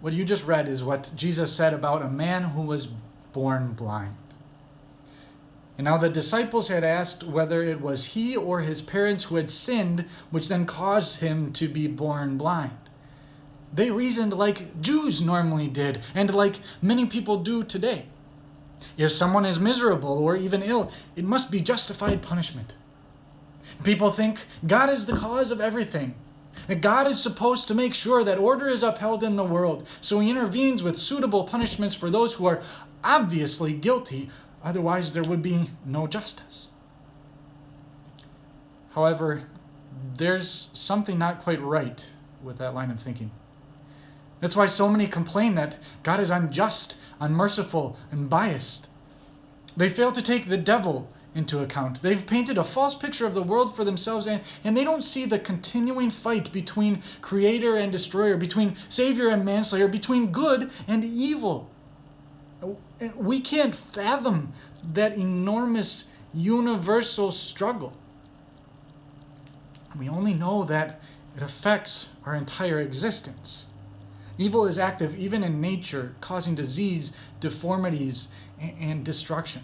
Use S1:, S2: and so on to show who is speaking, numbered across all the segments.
S1: What you just read is what Jesus said about a man who was born blind. And now the disciples had asked whether it was he or his parents who had sinned, which then caused him to be born blind. They reasoned like Jews normally did, and like many people do today. If someone is miserable or even ill, it must be justified punishment. People think God is the cause of everything, that God is supposed to make sure that order is upheld in the world, so he intervenes with suitable punishments for those who are obviously guilty, otherwise there would be no justice. However, there's something not quite right with that line of thinking. That's why so many complain that God is unjust, unmerciful, and biased. They fail to take the devil into account. They've painted a false picture of the world for themselves, and they don't see the continuing fight between creator and destroyer, between savior and manslayer, between good and evil. We can't fathom that enormous universal struggle. We only know that it affects our entire existence. Evil is active even in nature, causing disease, deformities, and destruction.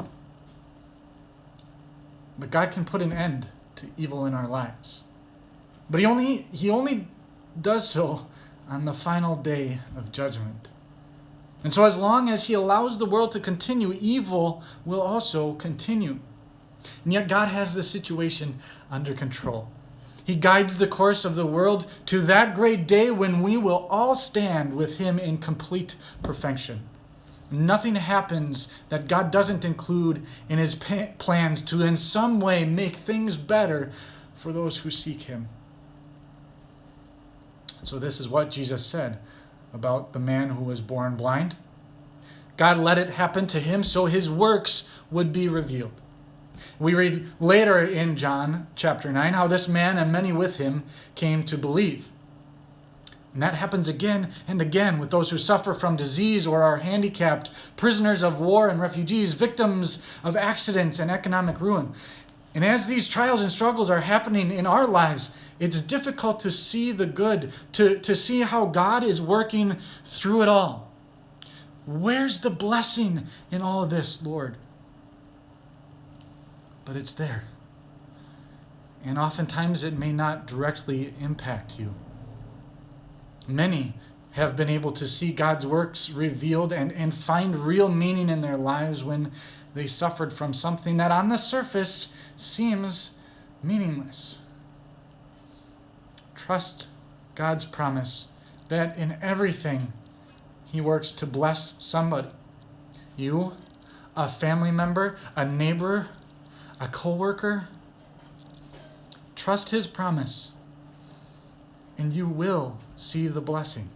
S1: But God can put an end to evil in our lives. But he only does so on the final day of judgment. And so as long as he allows the world to continue, evil will also continue. And yet God has the situation under control. He guides the course of the world to that great day when we will all stand with him in complete perfection. Nothing happens that God doesn't include in his plans to in some way make things better for those who seek him. So this is what Jesus said about the man who was born blind. God let it happen to him so his works would be revealed. We read later in John chapter 9 how this man and many with him came to believe. And that happens again and again with those who suffer from disease or are handicapped, prisoners of war and refugees, victims of accidents and economic ruin. And as these trials and struggles are happening in our lives, it's difficult to see the good, to see how God is working through it all. Where's the blessing in all of this, Lord? But it's there. And oftentimes it may not directly impact you. Many have been able to see God's works revealed and find real meaning in their lives when they suffered from something that on the surface seems meaningless. Trust God's promise that in everything he works to bless somebody. You, a family member, a neighbor, a coworker. Trust his promise, and you will see the blessing.